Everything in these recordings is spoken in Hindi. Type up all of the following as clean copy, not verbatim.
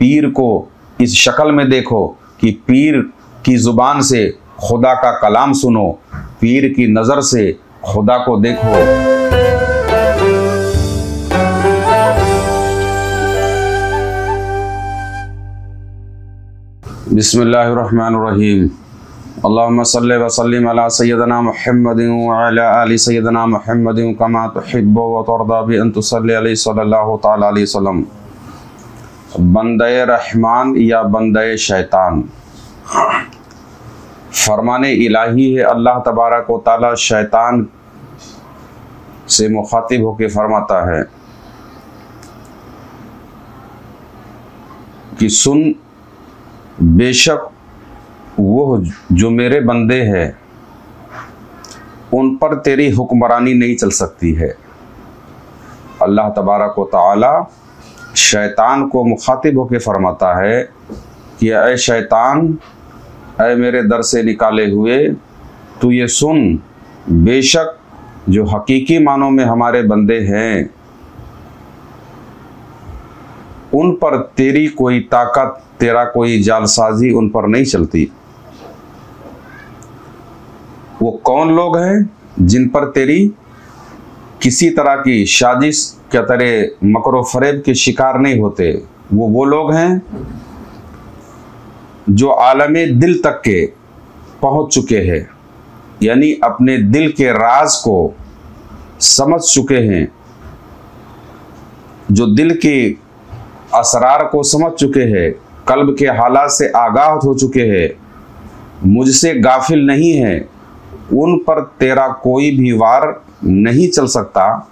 पीर को इस शक्ल में देखो कि पीर की ज़ुबान से खुदा का कलाम सुनो, पीर की नज़र से खुदा को देखो। बिस्मिल्लाहिर्रहमानिर्रहीम। अल्लाहुम्मा सल्लि व सल्लिम अला सय्यदना मुहम्मदिन व अला आलि सय्यदना मुहम्मदिन कमा तुहिब्बु व तर्दा बि अन तुसल्लि अलैहि सल्लल्लाहु तआला अलैहि वसल्लम। बंदे रहमान या बंदे शैतान, फरमाने इलाही है। अल्लाह तबारक व तआला शैतान से मुखातिब होकर फरमाता है कि सुन, बेशक वो जो मेरे बंदे हैं उन पर तेरी हुक्मरानी नहीं चल सकती है। अल्लाह तबारक व तआला शैतान को मुखातिब होकर फरमाता है कि ऐ शैतान, ऐ मेरे दर से निकाले हुए, तू ये सुन, बेशक जो हकीकी मानों में हमारे बंदे हैं उन पर तेरी कोई ताकत, तेरा कोई जालसाजी उन पर नहीं चलती। वो कौन लोग हैं जिन पर तेरी किसी तरह की साजिश के तरह मकरो फरेब के शिकार नहीं होते? वो लोग हैं जो आलमे दिल तक के पहुंच चुके हैं, यानी अपने दिल के राज को समझ चुके हैं, जो दिल के असरार को समझ चुके हैं, कल्ब के हालात से आगाह हो चुके हैं, मुझसे गाफिल नहीं है। उन पर तेरा कोई भी वार नहीं चल सकता,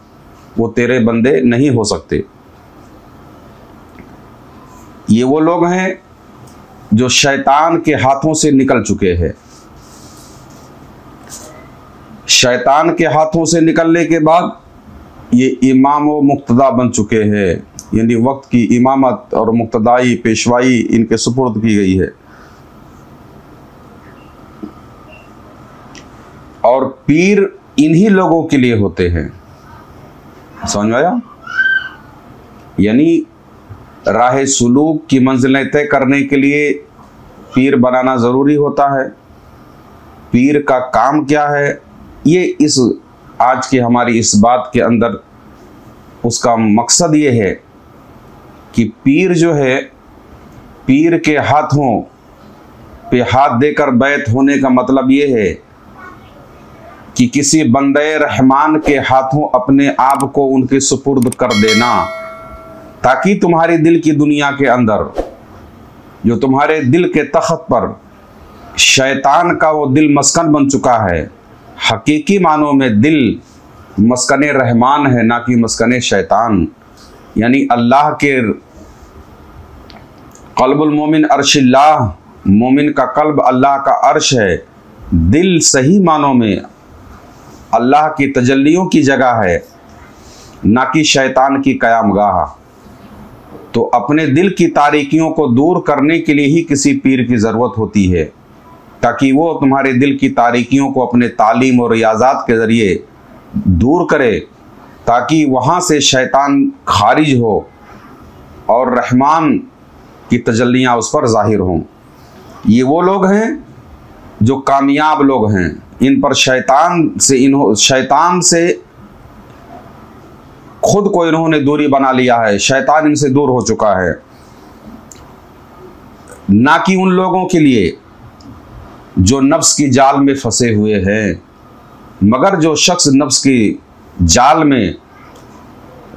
वो तेरे बंदे नहीं हो सकते। ये वो लोग हैं जो शैतान के हाथों से निकल चुके हैं। शैतान के हाथों से निकलने के बाद ये इमाम व मुक्तदा बन चुके हैं, यानी वक्त की इमामत और मुक्तदाई पेशवाई इनके सुपुर्द की गई है। और पीर इन्हीं लोगों के लिए होते हैं। समझ में आया? यानी राह सुलूक की मंजिलें तय करने के लिए पीर बनाना ज़रूरी होता है। पीर का काम क्या है, ये इस आज की हमारी इस बात के अंदर उसका मकसद ये है कि पीर जो है, पीर के हाथों पे हाथ देकर बैत होने का मतलब ये है कि किसी बंदे रहमान के हाथों अपने आप को उनके सुपुर्द कर देना, ताकि तुम्हारे दिल की दुनिया के अंदर, जो तुम्हारे दिल के तख्त पर शैतान का वो दिल मस्कन बन चुका है, हकीकी मानों में दिल मस्कने रहमान है, ना कि मस्कने शैतान। यानी अल्लाह के कल्बुल मोमिन अर्शिल्लाह, मोमिन का कल्ब अल्लाह का अर्श है। दिल सही मानों में अल्लाह की तजल्लियों की जगह है, ना कि शैतान की कयामगाह। तो अपने दिल की तारीकियों को दूर करने के लिए ही किसी पीर की ज़रूरत होती है, ताकि वो तुम्हारे दिल की तारीकियों को अपने तालीम और रियाज़ात के ज़रिए दूर करे, ताकि वहाँ से शैतान खारिज हो और रहमान की तजल्लियाँ उस पर ज़ाहिर हों। ये वो लोग हैं जो कामयाब लोग हैं। इन पर शैतान से खुद को इन्होंने दूरी बना लिया है, शैतान इनसे दूर हो चुका है। ना कि उन लोगों के लिए जो नफ्स की जाल में फंसे हुए हैं, मगर जो शख्स नफ्स की जाल में,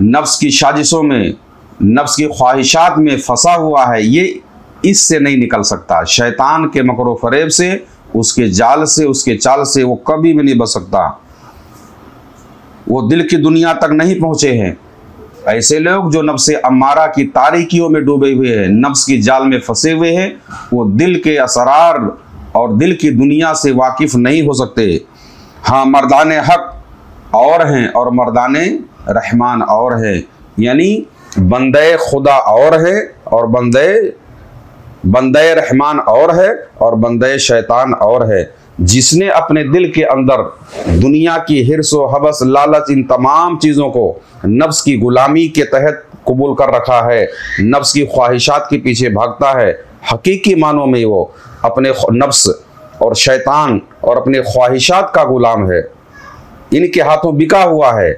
नफ्स की साजिशों में, नफ्स की ख्वाहिशात में फंसा हुआ है, ये इससे नहीं निकल सकता। शैतान के मकरो फरेब से, उसके जाल से, उसके चाल से वो कभी भी नहीं बच सकता। वो दिल की दुनिया तक नहीं पहुंचे हैं। ऐसे लोग जो नफ्स अम्मारा की तारीकियों में डूबे हुए हैं, नफ्स की जाल में फंसे हुए हैं, वो दिल के असरार और दिल की दुनिया से वाकिफ नहीं हो सकते। हाँ, मर्दाने हक और हैं और मर्दाने रहमान और हैं, यानी बंदे खुदा और है और बंदे रहमान और है और बंदे शैतान और है। जिसने अपने दिल के अंदर दुनिया की हिर्स व हवस, लालच, इन तमाम चीज़ों को नफ्स की गुलामी के तहत कबूल कर रखा है, नफ्स की ख्वाहिशात के पीछे भागता है, हकीकी मानों में वो अपने नफ्स और शैतान और अपने ख्वाहिशात का गुलाम है, इनके हाथों बिका हुआ है।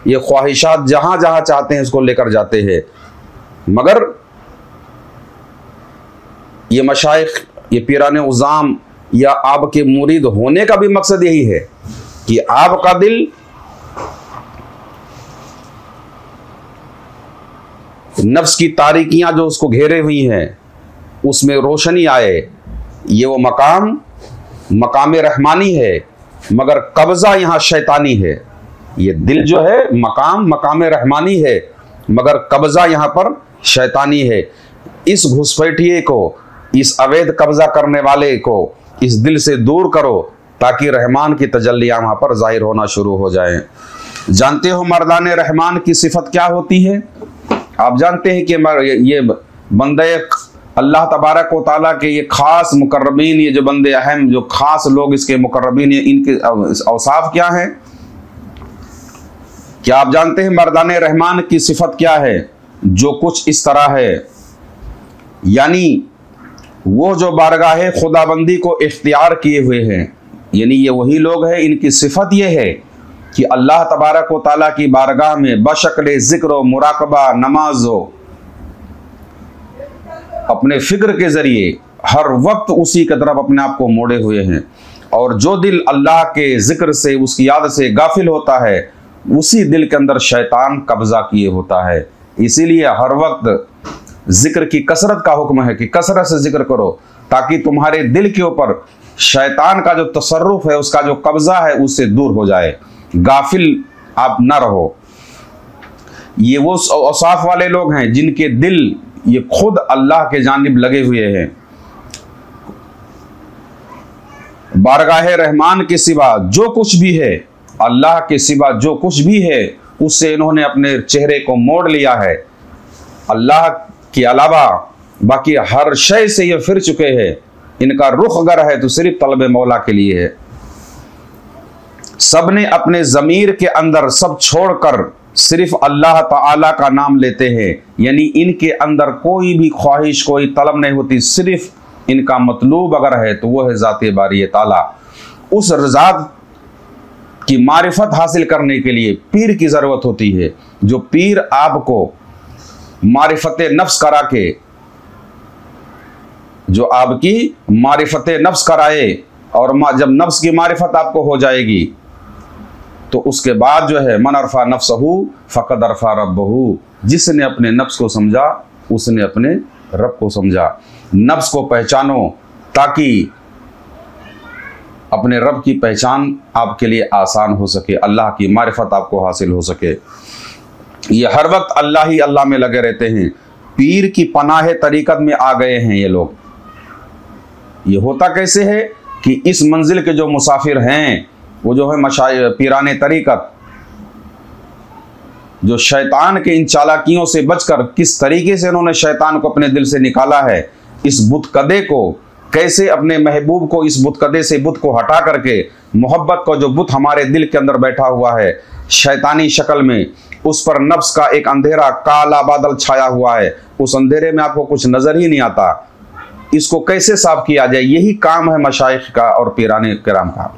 ये ख्वाहिशात जहाँ जहाँ चाहते हैं उसको लेकर जाते हैं। मगर ये मशाइख, ये पीराने उज़ाम या आपके मुरीद होने का भी मकसद यही है कि आपका दिल नफ्स की तारीकियां जो उसको घेरे हुई हैं उसमें रोशनी आए। ये वो मकाम रहमानी है, मगर कब्जा यहाँ शैतानी है। ये दिल जो है मकाम रहमानी है, मगर कब्जा यहाँ पर शैतानी है। इस घुसपैठिए को, इस अवैध कब्जा करने वाले को इस दिल से दूर करो ताकि रहमान की तजल्लियां वहां पर जाहिर होना शुरू हो जाएं। जानते हो मर्दाने रहमान की सिफत क्या होती है? आप जानते हैं कि ये बंदे अल्लाह तबारक व तआला के ये खास मुकर्रबीन, ये जो बंदे अहम, जो खास लोग इसके मुकर्रबीन, इनके औसाफ क्या हैं? क्या आप जानते हैं मर्दाने रहमान की सिफत क्या है? जो कुछ इस तरह है, यानी वो जो बारगाह खुदाबंदी को इख्तियार किए हुए हैं, यानी ये वही लोग हैं, इनकी सिफत ये है कि अल्लाह तबारक व तआला की बारगाह में बशक्ल ज़िक्र व मुराकबा, नमाज हो, अपने फिक्र के जरिए हर वक्त उसी की तरफ अपने आप को मोड़े हुए हैं। और जो दिल अल्लाह के जिक्र से, उसकी याद से गाफिल होता है, उसी दिल के अंदर शैतान कब्जा किए होता है। इसीलिए हर वक्त जिक्र की कसरत का हुक्म है कि कसरत से जिक्र करो, ताकि तुम्हारे दिल के ऊपर शैतान का जो तसर्रुफ है, उसका जो कब्जा है, उससे दूर हो जाए, गाफिल आप न रहो। ये वो औसाफ वाले लोग हैं जिनके दिल ये खुद अल्लाह के जानिब लगे हुए हैं। बारगाह रहमान के सिवा जो कुछ भी है, अल्लाह के सिवा जो कुछ भी है, उससे इन्होंने अपने चेहरे को मोड़ लिया है। अल्लाह के अलावा बाकी हर शय से ये फिर चुके हैं। इनका रुख अगर है तो सिर्फ तलब मौला के लिए है। सब ने अपने ज़मीर के अंदर सब छोड़कर सिर्फ अल्लाह ताला का नाम लेते हैं, यानी इनके अंदर कोई भी ख्वाहिश, कोई तलब नहीं होती। सिर्फ इनका मतलूब अगर है तो वो है ज़ाते बारी ताला। उस ज़ात की मारिफत हासिल करने के लिए पीर की ज़रूरत होती है। जो पीर आपको मारिफत नफ्स करा के, जो आपकी मारिफत नफ्स कराए, और जब नफ्स की मारिफत आपको हो जाएगी तो उसके बाद जो है मन अरफा नफ्सहू फ़क़द अरफा रब्बहू, जिसने अपने नफ्स को समझा उसने अपने रब को समझा। नफ्स को पहचानो ताकि अपने रब की पहचान आपके लिए आसान हो सके, अल्लाह की मारिफत आपको हासिल हो सके। ये हर वक्त अल्लाह ही अल्लाह में लगे रहते हैं। पीर की पनाह तरीक़त में आ गए हैं ये लोग। ये होता कैसे है कि इस मंजिल के जो मुसाफिर हैं, वो जो है पीराने तरीक़त, जो शैतान के इन चालाकियों से बचकर किस तरीके से इन्होंने शैतान को अपने दिल से निकाला है, इस बुतकदे को कैसे अपने महबूब को इस बुतकदे से, बुत को हटा करके मोहब्बत को, जो बुत हमारे दिल के अंदर बैठा हुआ है शैतानी शक्ल में, उस पर नफ्स का एक अंधेरा काला बादल छाया हुआ है, उस अंधेरे में आपको कुछ नजर ही नहीं आता, इसको कैसे साफ किया जाए, यही काम है मशाइख का और पीराने किराम का।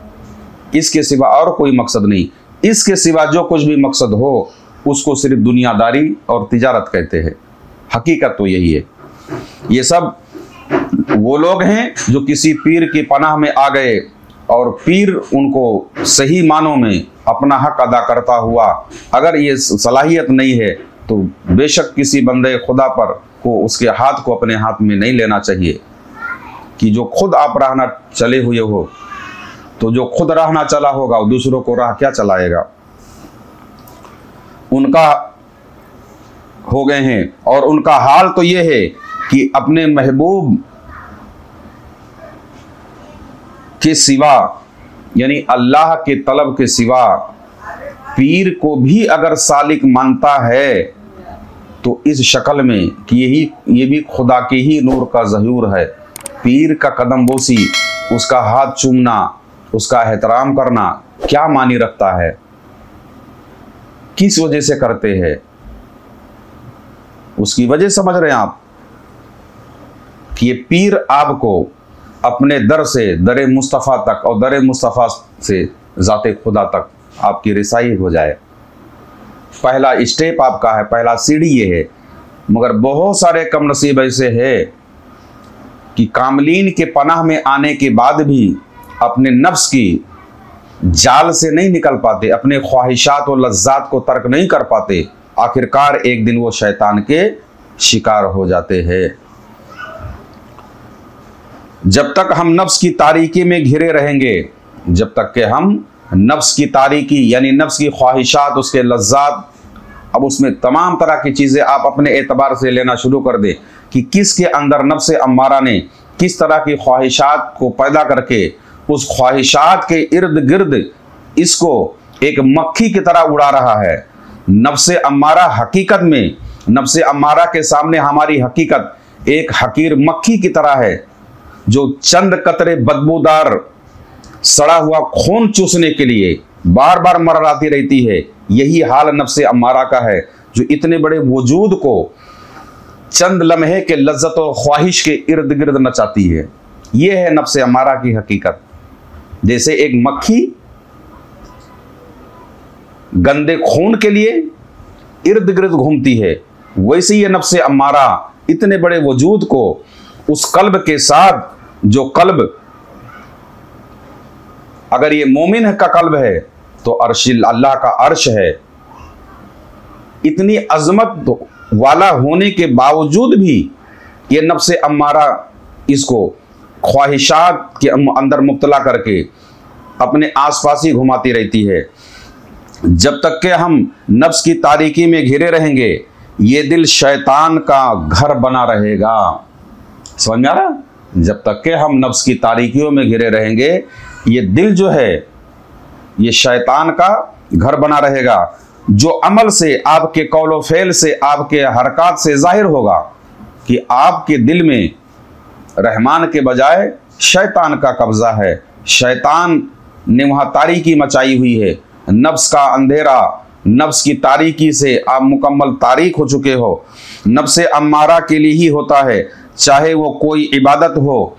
इसके सिवा और कोई मकसद नहीं। इसके सिवा जो कुछ भी मकसद हो उसको सिर्फ दुनियादारी और तिजारत कहते हैं। हकीकत तो यही है। ये सब वो लोग हैं जो किसी पीर की पनाह में आ गए और पीर उनको सही मानों में अपना हक अदा करता हुआ, अगर ये सलाहियत नहीं है तो बेशक किसी बंदे खुदा पर को उसके हाथ को अपने हाथ में नहीं लेना चाहिए कि जो खुद आप राह ना चले हुए हो, तो जो खुद राह ना चला होगा वो दूसरों को राह क्या चलाएगा। उनका हो गए हैं और उनका हाल तो ये है कि अपने महबूब के सिवा, यानी अल्लाह के तलब के सिवा पीर को भी अगर सालिक मानता है तो इस शक्ल में कि ये भी खुदा के ही नूर का ज़हूर है। पीर का कदम बोसी, उसका हाथ चूमना, उसका एहतराम करना क्या मानी रखता है, किस वजह से करते हैं, उसकी वजह समझ रहे हैं आप कि ये पीर आपको अपने दर से दरे मुस्तफ़ा तक और दरे मुस्तफ़ा से ज़ाते खुदा तक आपकी रिसाई हो जाए। पहला स्टेप आपका है, पहला सीढ़ी ये है। मगर बहुत सारे कम नसीब ऐसे है कि कामलीन के पनाह में आने के बाद भी अपने नफ्स की जाल से नहीं निकल पाते, अपने ख्वाहिशात और लज्जात को तर्क नहीं कर पाते। आखिरकार एक दिन वो शैतान के शिकार हो जाते हैं। जब तक हम नफ्स की तारीकी में घिरे रहेंगे, जब तक कि हम नफ्स की तारीकी यानी नफ्स की ख्वाहिशात, उसके लज्जात, अब उसमें तमाम तरह की चीज़ें आप अपने एतबार से लेना शुरू कर दें कि किसके अंदर नफ्स अम्मारा ने किस तरह की ख्वाहिशात को पैदा करके उस ख्वाहिशात के इर्द गिर्द इसको एक मक्खी की तरह उड़ा रहा है। नफ्स अम्मारा हकीकत में, नफ्स अम्मारा के सामने हमारी हकीकत एक हकीर मक्खी की तरह है जो चंद कतरे बदबूदार सड़ा हुआ खून चूसने के लिए बार बार मर्राती रहती है। यही हाल नफ्स अम्मारा का है जो इतने बड़े वजूद को चंद लम्हे के लज्जत और ख्वाहिश के इर्द गिर्द नचाती है। यह है नफ्स अम्मारा की हकीकत। जैसे एक मक्खी गंदे खून के लिए इर्द गिर्द घूमती है, वैसे ही नफ्स अम्मारा इतने बड़े वजूद को उस कल्ब के साथ, जो कल्ब अगर ये मोमिन का कल्ब है तो अर्श अल्लाह का अर्श है, इतनी अजमत वाला होने के बावजूद भी ये नफ्स अम्मारा इसको ख्वाहिशात के अंदर मुब्तला करके अपने आसपास ही घुमाती रहती है। जब तक के हम नफ्स की तारीकी में घिरे रहेंगे, ये दिल शैतान का घर बना रहेगा। समझ में आ रहा? जब तक के हम नफ्स की तारीकियों में घिरे रहेंगे, ये दिल जो है ये शैतान का घर बना रहेगा, जो अमल से, आपके कौलो फेल से, आपके हरकत से जाहिर होगा कि आपके दिल में रहमान के बजाय शैतान का कब्जा है। शैतान ने वहाँ तारीकी मचाई हुई है। नफ्स का अंधेरा, नफ्स की तारीकी से आप मुकम्मल तारीक हो चुके हो। नफ्स अम्मारा के लिए ही होता है, चाहे वो कोई इबादत हो।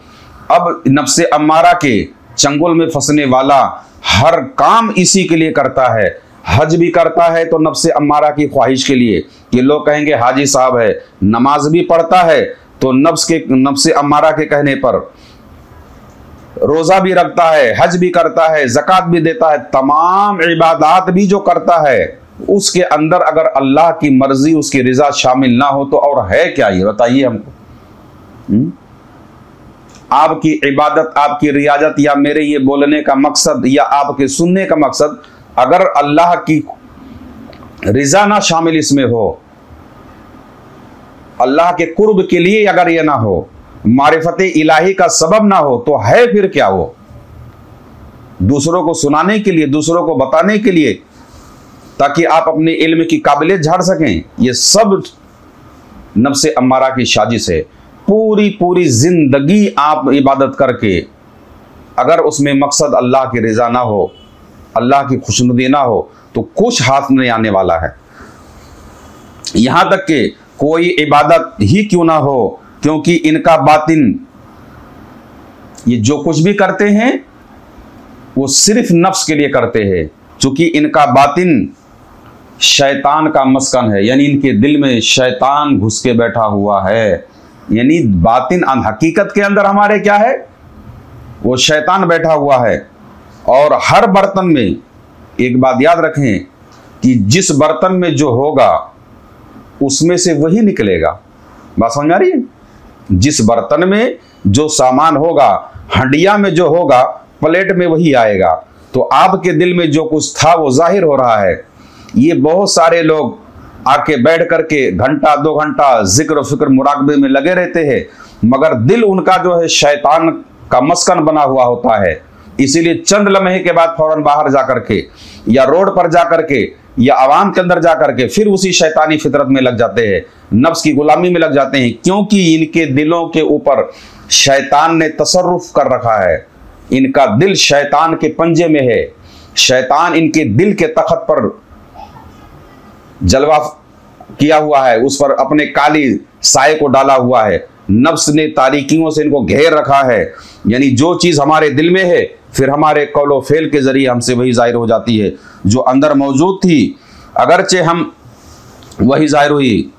अब नफ्स अम्मारा के चंगुल में फंसने वाला हर काम इसी के लिए करता है। हज भी करता है तो नफ्स अम्मारा की ख्वाहिश के लिए। ये लोग कहेंगे हाजी साहब है, नमाज भी पढ़ता है तो नफ्स अम्मारा के कहने पर, रोजा भी रखता है, हज भी करता है, ज़कात भी देता है, तमाम इबादात भी जो करता है, उसके अंदर अगर अल्लाह की मर्जी, उसकी रिजा शामिल ना हो तो और है क्या? ये बताइए हमको। आपकी इबादत, आपकी रियाजत या मेरे ये बोलने का मकसद या आपके सुनने का मकसद अगर अल्लाह की रिजा ना शामिल इसमें हो, अल्लाह के कुर्ब के लिए अगर ये ना हो, मारिफत इलाही का सबब ना हो, तो है फिर क्या? वो दूसरों को सुनाने के लिए, दूसरों को बताने के लिए, ताकि आप अपने इल्म की काबिलियत झाड़ सकें। ये सब नफ्स अम्मारा की साजिश है। पूरी पूरी जिंदगी आप इबादत करके अगर उसमें मकसद अल्लाह की रज़ा ना हो, अल्लाह की खुशनुदी ना हो, तो कुछ हाथ नहीं आने वाला है। यहां तक कि कोई इबादत ही क्यों ना हो, क्योंकि इनका बातिन, ये जो कुछ भी करते हैं वो सिर्फ नफ्स के लिए करते हैं, क्योंकि इनका बातिन शैतान का मस्कन है, यानी इनके दिल में शैतान घुस के बैठा हुआ है। यानी बातिन हकीकत के अंदर हमारे क्या है? वो शैतान बैठा हुआ है। और हर बर्तन में एक बात याद रखें कि जिस बर्तन में जो होगा उसमें से वही निकलेगा। बात समझ आ रही है? जिस बर्तन में जो सामान होगा, हंडिया में जो होगा, प्लेट में वही आएगा। तो आपके दिल में जो कुछ था वो जाहिर हो रहा है। ये बहुत सारे लोग आके बैठ करके घंटा 2 घंटा जिक्र फिक्र मुराकबे में लगे रहते हैं, मगर दिल उनका जो है शैतान का मस्कन बना हुआ होता है। इसीलिए चंद लम्हे के बाद फौरन बाहर जा करके या रोड पर जा करके या आवाम के अंदर जा करके फिर उसी शैतानी फितरत में लग जाते हैं, नफ्स की गुलामी में लग जाते हैं, क्योंकि इनके दिलों के ऊपर शैतान ने तसर्रुफ कर रखा है। इनका दिल शैतान के पंजे में है। शैतान इनके दिल के तख्त पर जलवा किया हुआ है, उस पर अपने काली साए को डाला हुआ है। नफ्स ने तारीकियों से इनको घेर रखा है। यानी जो चीज हमारे दिल में है फिर हमारे कौलो फेल के जरिए हमसे वही जाहिर हो जाती है। जो अंदर मौजूद थी अगरचे हम वही जाहिर हुई।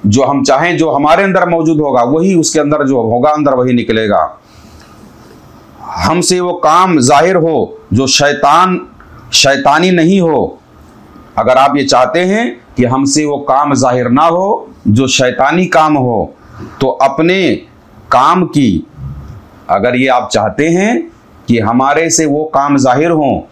जो हम चाहें जो हमारे अंदर मौजूद होगा वही उसके अंदर जो होगा अंदर वही निकलेगा। हमसे वो काम जाहिर हो जो शैतानी नहीं हो। अगर आप ये चाहते हैं कि हमसे वो काम जाहिर ना हो जो शैतानी काम हो, तो अपने काम की, अगर ये आप चाहते हैं कि हमारे से वो काम जाहिर हो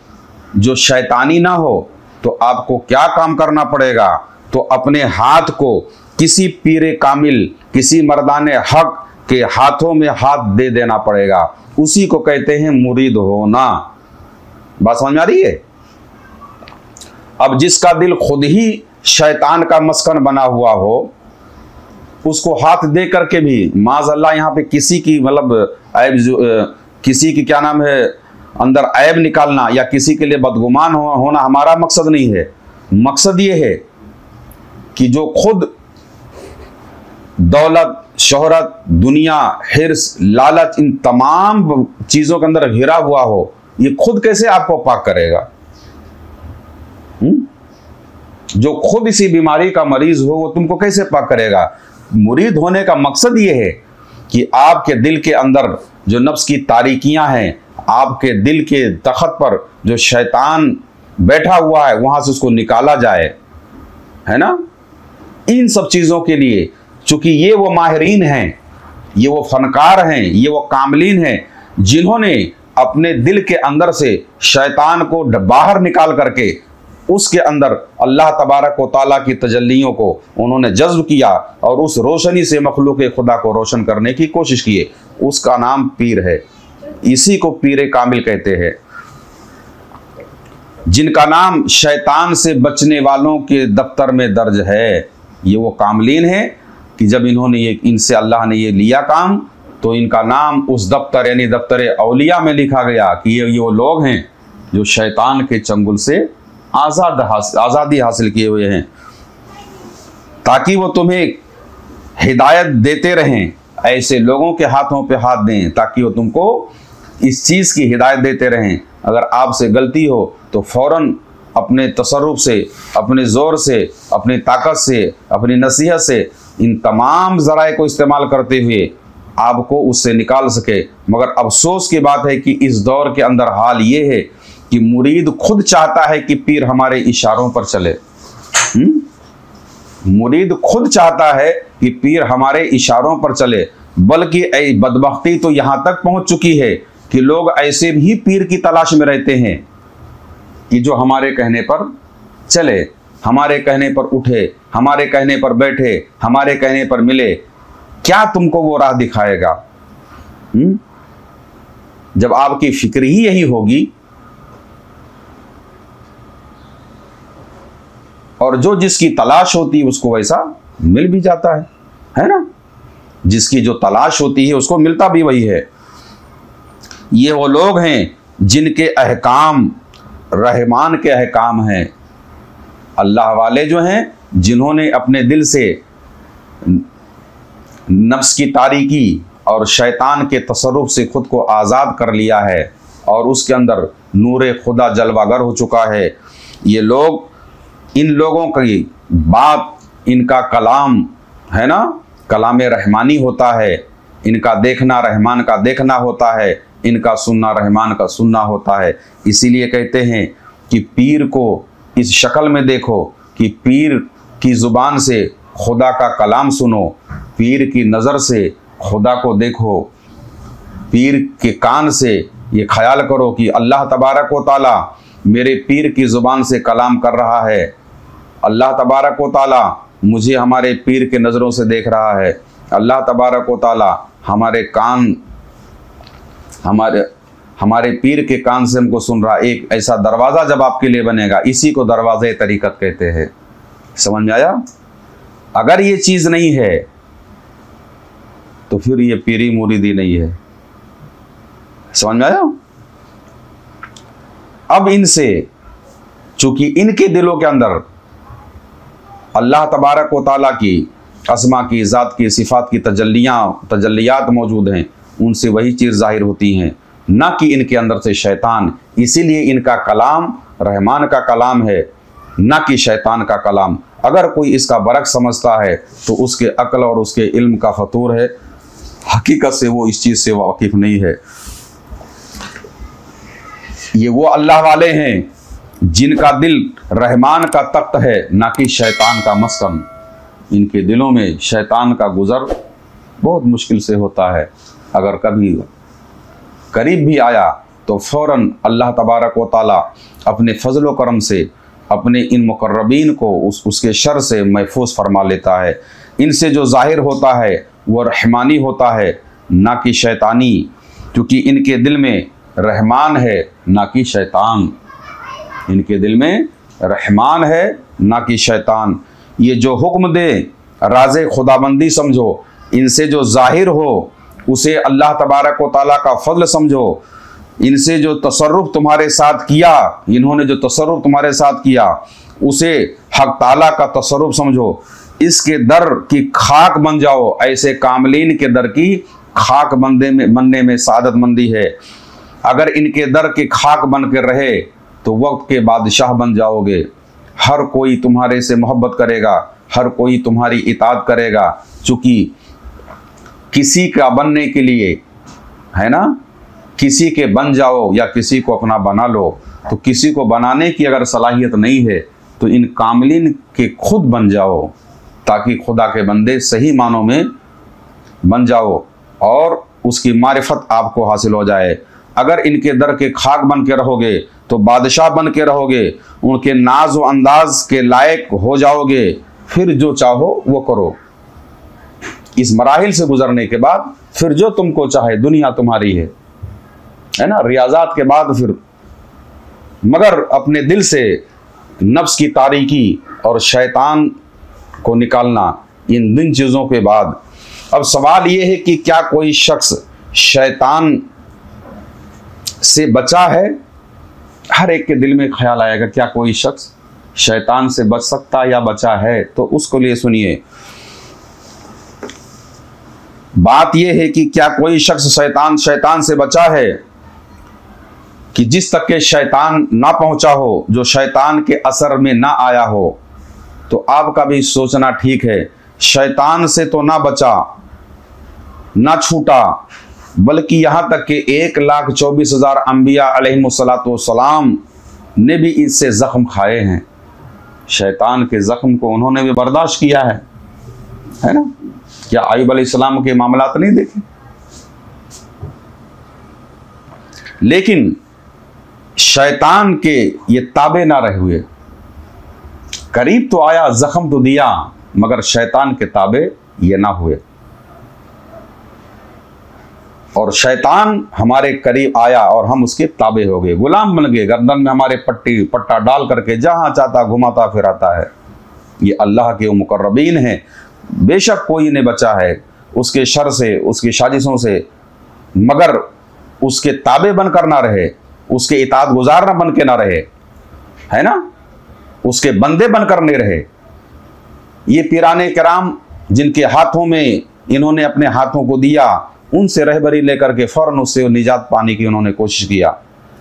जो शैतानी ना हो, तो आपको क्या काम करना पड़ेगा? तो अपने हाथ को किसी पीरे कामिल, किसी मर्दाने हक के हाथों में हाथ दे देना पड़ेगा। उसी को कहते हैं मुरीद होना। बात समझ में आ रही है? अब जिसका दिल खुद ही शैतान का मस्कन बना हुआ हो, उसको हाथ दे करके भी माज़अल्लाह यहाँ पे किसी की मतलब ऐब, किसी की क्या नाम है अंदर ऐब निकालना या किसी के लिए बदगुमान होना हमारा मकसद नहीं है। मकसद ये है कि जो खुद दौलत, शोहरत, दुनिया, हिर्स, लालच, इन तमाम चीजों के अंदर घिरा हुआ हो, ये खुद कैसे आपको पाक करेगा? जो खुद इसी बीमारी का मरीज हो वो तुमको कैसे पाक करेगा? मुरीद होने का मकसद ये है कि आपके दिल के अंदर जो नफ्स की तारीकियां हैं, आपके दिल के तख्त पर जो शैतान बैठा हुआ है वहां से उसको निकाला जाए, है ना? इन सब चीजों के लिए चूंकि ये वो माहिरीन हैं, ये वो फनकार हैं, ये वो कामलीन हैं जिन्होंने अपने दिल के अंदर से शैतान को बाहर निकाल करके उसके अंदर अल्लाह तबारक व तआला की तजल्लियों को उन्होंने जज्ब किया और उस रोशनी से मखलूक खुदा को रोशन करने की कोशिश किए। उसका नाम पीर है। इसी को पीरे कामिल कहते हैं, जिनका नाम शैतान से बचने वालों के दफ्तर में दर्ज है। ये वो कामलीन है कि जब इनसे अल्लाह ने ये लिया काम, तो इनका नाम उस दफ्तर यानी दफ्तर औलिया में लिखा गया कि ये वो लोग हैं जो शैतान के चंगुल से आज़ादी हासिल किए हुए हैं, ताकि वो तुम्हें हिदायत देते रहें। ऐसे लोगों के हाथों पे हाथ दें ताकि वो तुमको इस चीज़ की हिदायत देते रहें। अगर आपसे गलती हो तो फौरन अपने तसर्रुफ से, अपने ज़ोर से, अपनी ताकत से, अपनी नसीहत से, इन तमाम ज़राए को इस्तेमाल करते हुए आपको उससे निकाल सके। मगर अफसोस की बात है कि इस दौर के अंदर हाल ये है कि मुरीद खुद चाहता है कि पीर हमारे इशारों पर चले। मुरीद खुद चाहता है कि पीर हमारे इशारों पर चले, बल्कि बदबख्ती तो यहां तक पहुंच चुकी है कि लोग ऐसे भी पीर की तलाश में रहते हैं कि जो हमारे कहने पर चले, हमारे कहने पर उठे, हमारे कहने पर बैठे, हमारे कहने पर मिले। क्या तुमको वो राह दिखाएगा? जब आपकी फिक्र ही यही होगी, और जो जिसकी तलाश होती है उसको वैसा मिल भी जाता है ना? जिसकी जो तलाश होती है उसको मिलता भी वही है। ये वो लोग हैं जिनके अहकाम रहमान के अहकाम हैं। अल्लाह वाले जो हैं जिन्होंने अपने दिल से नफ्स की तारीकी और शैतान के तसर्रुफ से खुद को आज़ाद कर लिया है और उसके अंदर नूरे खुदा जलवागर हो चुका है। ये लोग, इन लोगों की बात, इनका कलाम है ना, कलाम रहमानी होता है। इनका देखना रहमान का देखना होता है, इनका सुनना रहमान का सुनना होता है। इसीलिए कहते हैं कि पीर को इस शक्ल में देखो कि पीर की ज़ुबान से खुदा का कलाम सुनो, पीर की नज़र से खुदा को देखो, पीर के कान से ये ख्याल करो कि अल्लाह तबारक व तआला मेरे पीर की ज़ुबान से कलाम कर रहा है। अल्लाह तबारक व तआला मुझे हमारे पीर के नज़रों से देख रहा है। अल्लाह तबारक व तआला हमारे कान, हमारे पीर के कान से हमको सुन रहा। एक ऐसा दरवाज़ा जब आपके लिए बनेगा, इसी को दरवाज़े तरीक़त कहते हैं। समझ में आया? अगर ये चीज़ नहीं है तो फिर ये पीरी मुरीदी नहीं है, समझ में आया? अब इनसे, चूंकि इनके दिलों के अंदर अल्लाह तबारक व तआला की अस्मा की, ज़ात की, सिफ़ात की तजल्लियात मौजूद हैं, उनसे वही चीज़ ज़ाहिर होती हैं, ना कि इनके अंदर से शैतान। इसीलिए इनका कलाम रहमान का कलाम है, ना कि शैतान का कलाम। अगर कोई इसका बरक्स समझता है तो उसके अक्ल और उसके इल्म का फतूर है, हकीकत से वो इस चीज़ से वाकिफ़ नहीं है। ये वो अल्लाह वाले हैं जिनका दिल रहमान का तख्त है, ना कि शैतान का मस्कन। इनके दिलों में शैतान का गुज़र बहुत मुश्किल से होता है। अगर कभी करीब भी आया तो फ़ौरन अल्लाह तबारक व तआला अपने फजल व करम से अपने इन मुकर्रबीन को उसके शर से महफूज फरमा लेता है। इनसे जो ज़ाहिर होता है वह रहमानी होता है, ना कि शैतानी, क्योंकि इनके दिल में रहमान है ना कि शैतान। इनके दिल में रहमान है ना कि शैतान। ये जो हुक्म दे राज़े खुदाबंदी समझो, इनसे जो ज़ाहिर हो उसे अल्लाह तबारक व तआला का फजल समझो। इनसे जो तसर्रुफ़ तुम्हारे साथ किया, इन्होंने जो तसर्रुफ़ तुम्हारे साथ किया उसे हक ताला का तसर्रुफ़ समझो। इसके दर की खाक बन जाओ। ऐसे कामलीन के दर की खाक बनने में सादतमंदी है। अगर इनके दर की खाक बन के रहे तो वक्त के बादशाह बन जाओगे। हर कोई तुम्हारे से मोहब्बत करेगा, हर कोई तुम्हारी इताअत करेगा। चूँकि किसी का बनने के लिए, है ना, किसी के बन जाओ या किसी को अपना बना लो, तो किसी को बनाने की अगर सलाहियत नहीं है तो इन कामिलीन के खुद बन जाओ, ताकि खुदा के बंदे सही मानों में बन जाओ और उसकी मारिफत आपको हासिल हो जाए। अगर इनके दर के खाक बन के रहोगे तो बादशाह बन के रहोगे, उनके नाज व अंदाज के लायक हो जाओगे, फिर जो चाहो वो करो। इस मराहिल से गुजरने के बाद फिर जो तुमको चाहे, दुनिया तुम्हारी है ना, रियाजात के बाद फिर। मगर अपने दिल से नफ्स की तारीकी और शैतान को निकालना, इन दिन चीज़ों के बाद। अब सवाल ये है कि क्या कोई शख्स शैतान से बचा है? हर एक के दिल में ख्याल आएगा, क्या कोई शख्स शैतान से बच सकता या बचा है? तो उसको लिए सुनिए, बात यह है कि क्या कोई शख्स शैतान से बचा है कि जिस तक के शैतान ना पहुंचा हो, जो शैतान के असर में ना आया हो? तो आपका भी सोचना ठीक है। शैतान से तो ना बचा, ना छूटा, बल्कि यहाँ तक कि 1,24,000 अंबिया अलैहिमुस्सलाम ने भी इससे ज़ख्म खाए हैं। शैतान के ज़ख्म को उन्होंने भी बर्दाश्त किया है ना? क्या अय्यूब अलैहिस्सलाम के मामलात नहीं देखे? लेकिन शैतान के ये ताबे ना रहे हुए। करीब तो आया, ज़ख्म तो दिया, मगर शैतान के ताबे ये ना हुए। और शैतान हमारे करीब आया और हम उसके ताबे हो गए, गुलाम बन गए। गर्दन में हमारे पट्टा डाल करके जहां चाहता घुमाता फिराता है। ये अल्लाह के मुकर्रबीन हैं। बेशक कोई ने बचा है उसके शर से, उसकी साजिशों से, मगर उसके ताबे बनकर ना रहे, उसके इताअत गुजार ना बन के ना रहे, है ना, उसके बंदे बनकर नहीं रहे। ये पीराने किराम जिनके हाथों में इन्होंने अपने हाथों को दिया, उनसे रहबरी लेकर के फ़ौरन उससे निजात पाने की उन्होंने कोशिश किया।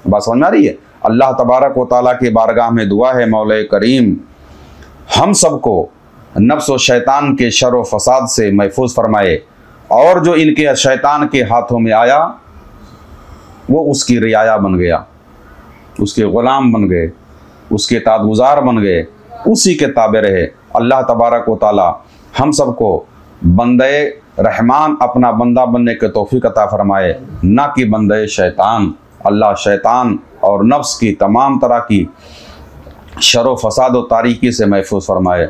बात समझ आ रही है? अल्लाह तबारक व तआला के बारगाह में दुआ है, मौला करीम हम सबको नफ्स व शैतान के शर व फसाद से महफूज फरमाए, और जो इनके शैतान के हाथों में आया वो उसकी रियाया बन गया, उसके ग़ुलाम बन गए, उसके तादगुजार बन गए, उसी के ताबे रहे। अल्लाह तबारक व तआला हम सबको बंदे रहमान अपना बंदा बनने के तौफीक अता फरमाए, ना कि बंदे शैतान। अल्लाह शैतान और नफ्स की तमाम तरह की शर व फसाद व तारीकी से महफूज फरमाए।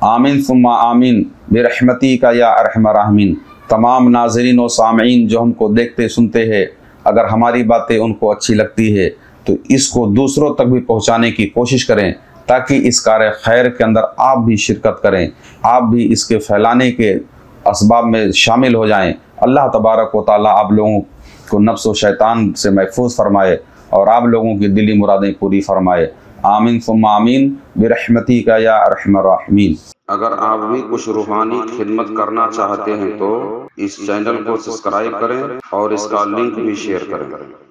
आमीन सुम्मा आमीन बिरहमती का या अरहम राहिमीन। तमाम नाज़रीन व सामीन जो हमको देखते सुनते हैं, अगर हमारी बातें उनको अच्छी लगती है तो इसको दूसरों तक भी पहुंचाने की कोशिश करें, ताकि इस कार्य खैर के अंदर आप भी शिरकत करें, आप भी इसके फैलाने के असबाब में शामिल हो जाएं। अल्लाह तबारक व तआला आप लोगों इसको नफ्स व शैतान से महफूज फरमाए और आप लोगों की दिली मुरादें पूरी फरमाए। आमीन सुम्मा आमीन बिरहमती का या अरहमर राहिमीन। अगर आप भी कुछ रूहानी खिदमत करना चाहते हैं तो इस चैनल को सब्सक्राइब करें और इसका लिंक भी शेयर करें।